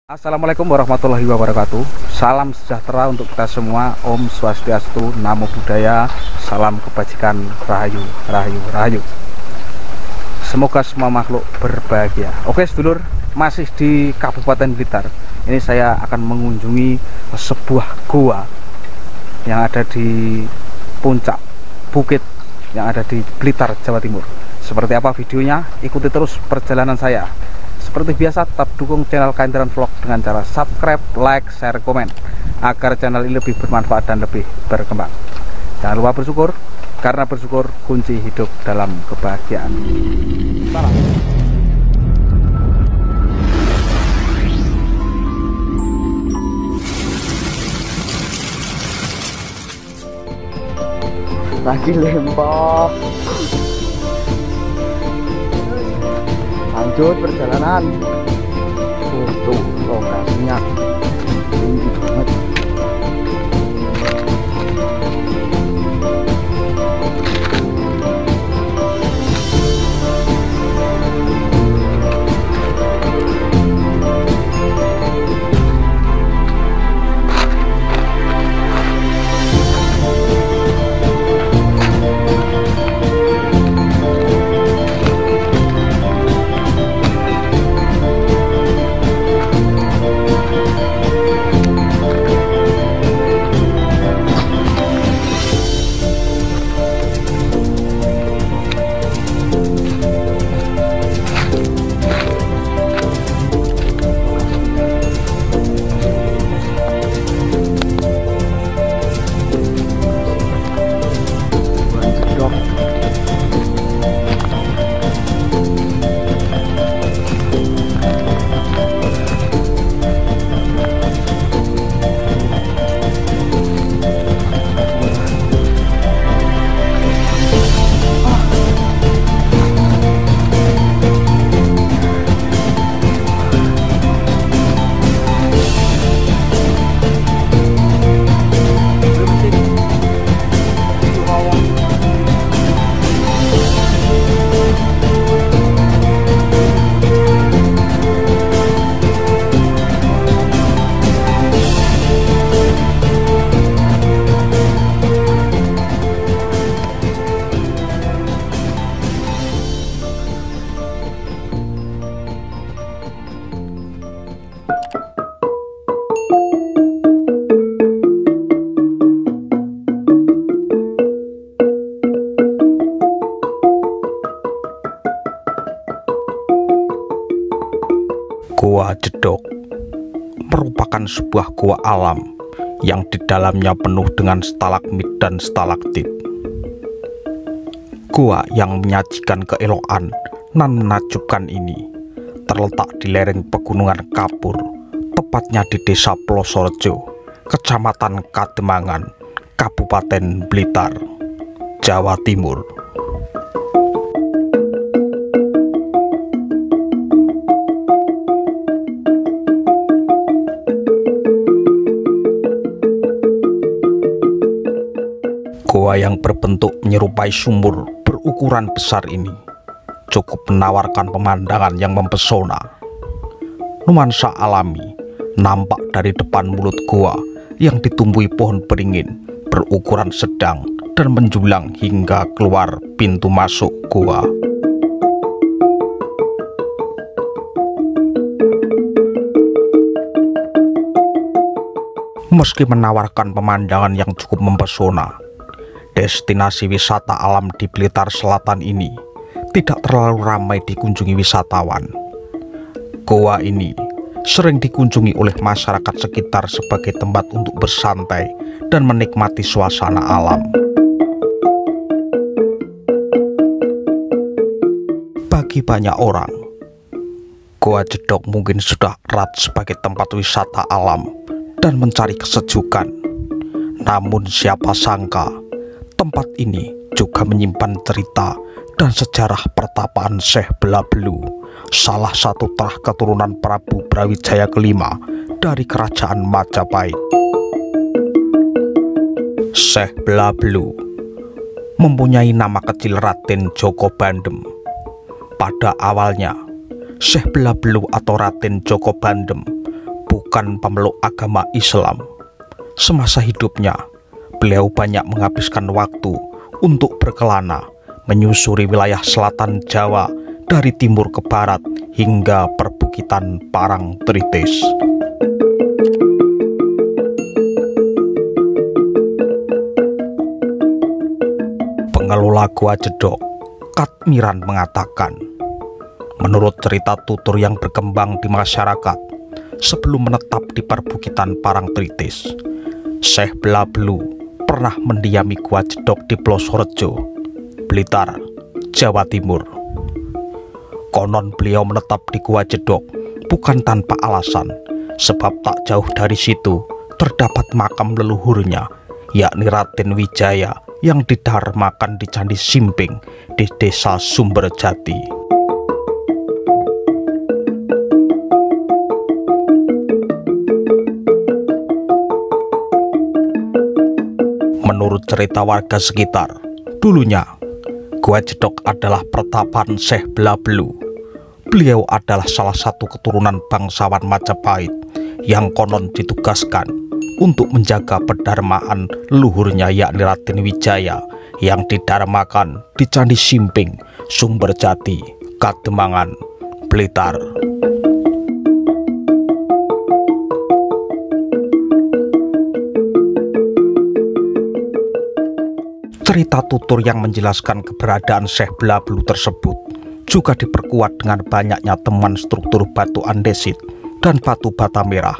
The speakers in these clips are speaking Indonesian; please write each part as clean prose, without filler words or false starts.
Assalamualaikum warahmatullahi wabarakatuh. Salam sejahtera untuk kita semua. Om Swastiastu, Namo Buddhaya, salam kebajikan, rahayu, rahayu, rahayu. Semoga semua makhluk berbahagia. Oke sedulur, masih di Kabupaten Blitar. Ini saya akan mengunjungi sebuah gua yang ada di puncak bukit yang ada di Blitar, Jawa Timur. Seperti apa videonya? Ikuti terus perjalanan saya. Seperti biasa, tetap dukung channel Kainteran Vlog dengan cara subscribe, like, share, komen agar channel ini lebih bermanfaat dan lebih berkembang. Jangan lupa bersyukur, karena bersyukur kunci hidup dalam kebahagiaan. Salam. Lagi lempok. Lanjut perjalanan. Tuh lokasinya tinggi banget. Gua Jedok merupakan sebuah gua alam yang di dalamnya penuh dengan stalagmit dan stalaktit. Gua yang menyajikan keelokan nan menakjubkan ini terletak di lereng pegunungan Kapur, tepatnya di Desa Plosorejo, Kecamatan Kademangan, Kabupaten Blitar, Jawa Timur. Gua yang berbentuk menyerupai sumur berukuran besar ini cukup menawarkan pemandangan yang mempesona. Nuansa alami nampak dari depan mulut gua yang ditumbuhi pohon beringin berukuran sedang dan menjulang hingga keluar pintu masuk gua. Meski menawarkan pemandangan yang cukup mempesona, destinasi wisata alam di Blitar Selatan ini tidak terlalu ramai dikunjungi wisatawan. Goa ini sering dikunjungi oleh masyarakat sekitar sebagai tempat untuk bersantai dan menikmati suasana alam. Bagi banyak orang, Goa Jedok mungkin sudah erat sebagai tempat wisata alam dan mencari kesejukan. Namun siapa sangka tempat ini juga menyimpan cerita dan sejarah pertapaan Syekh Belabelu, salah satu terah keturunan Prabu Brawijaya kelima dari Kerajaan Majapahit. Syekh Belabelu mempunyai nama kecil Raden Djoko Bandem. Pada awalnya, Syekh Belabelu atau Raden Djoko Bandem bukan pemeluk agama Islam. Semasa hidupnya, beliau banyak menghabiskan waktu untuk berkelana menyusuri wilayah selatan Jawa dari timur ke barat hingga perbukitan Parangtritis. Pengelola Gua Jedok, Katmiran, mengatakan, menurut cerita tutur yang berkembang di masyarakat, sebelum menetap di perbukitan Parangtritis, Syekh Blabelu pernah mendiami Gua Jedok di Plosorejo, Blitar, Jawa Timur. Konon beliau menetap di Gua Jedok bukan tanpa alasan, sebab tak jauh dari situ terdapat makam leluhurnya, yakni Raden Wijaya, yang didharmakan di Candi Simping di Desa Sumberjati. Menurut cerita warga sekitar, dulunya Gua Jedok adalah pertapan Syekh Blabelu. Beliau adalah salah satu keturunan bangsawan Majapahit yang konon ditugaskan untuk menjaga pedharmaan leluhurnya, yakni Raden Wijaya, yang didharmakan di Candi Simping, Sumberjati, Kademangan, Blitar. Cerita tutur yang menjelaskan keberadaan Syekh Blabelu tersebut juga diperkuat dengan banyaknya temuan struktur batu andesit dan batu bata merah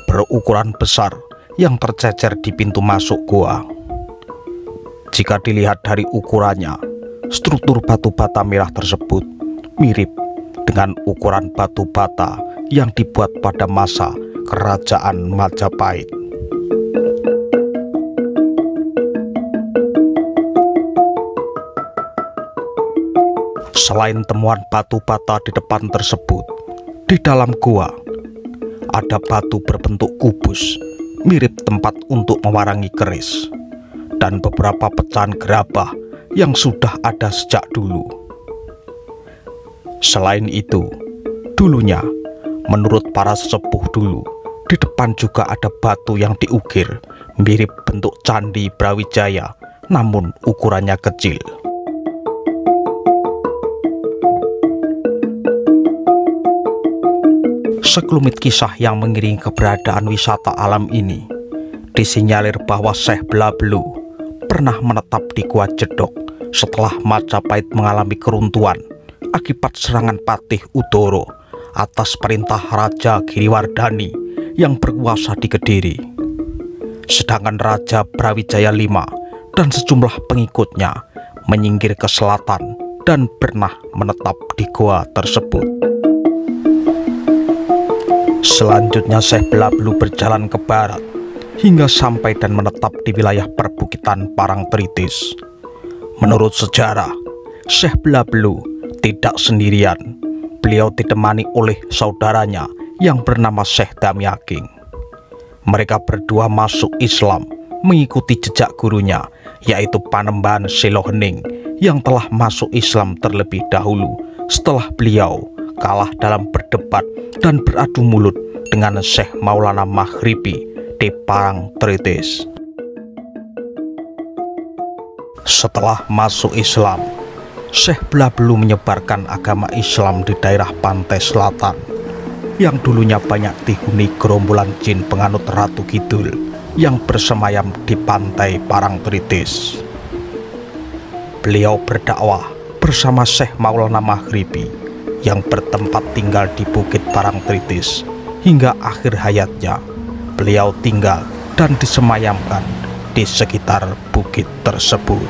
berukuran besar yang tercecer di pintu masuk gua. Jika dilihat dari ukurannya, struktur batu bata merah tersebut mirip dengan ukuran batu bata yang dibuat pada masa Kerajaan Majapahit. Selain temuan batu bata di depan tersebut, di dalam gua ada batu berbentuk kubus mirip tempat untuk mewarangi keris, dan beberapa pecahan gerabah yang sudah ada sejak dulu. Selain itu, dulunya, menurut para sesepuh dulu, di depan juga ada batu yang diukir mirip bentuk Candi Brawijaya, namun ukurannya kecil. Sekelumit kisah yang mengiringi keberadaan wisata alam ini disinyalir bahwa Syekh Blabelu pernah menetap di Gua Jedok setelah Majapahit mengalami keruntuhan akibat serangan Patih Udoro atas perintah Raja Giriwardhani yang berkuasa di Kediri. Sedangkan Raja Brawijaya V dan sejumlah pengikutnya menyingkir ke selatan dan pernah menetap di gua tersebut. Selanjutnya Syekh Blabelu berjalan ke barat hingga sampai dan menetap di wilayah perbukitan Parangtritis. Menurut sejarah, Syekh Blabelu tidak sendirian. Beliau ditemani oleh saudaranya yang bernama Syekh Damyaking. Mereka berdua masuk Islam mengikuti jejak gurunya, yaitu Panembahan Silohening, yang telah masuk Islam terlebih dahulu setelah beliau kalah dalam berdebat dan beradu mulut dengan Syekh Maulana Maghribi di Parangtritis. Setelah masuk Islam, Syekh Blabelu menyebarkan agama Islam di daerah pantai selatan yang dulunya banyak dihuni gerombolan jin penganut Ratu Kidul yang bersemayam di pantai Parangtritis. Beliau berdakwah bersama Syekh Maulana Maghribi yang bertempat tinggal di Bukit Parangtritis hingga akhir hayatnya. Beliau tinggal dan disemayamkan di sekitar bukit tersebut.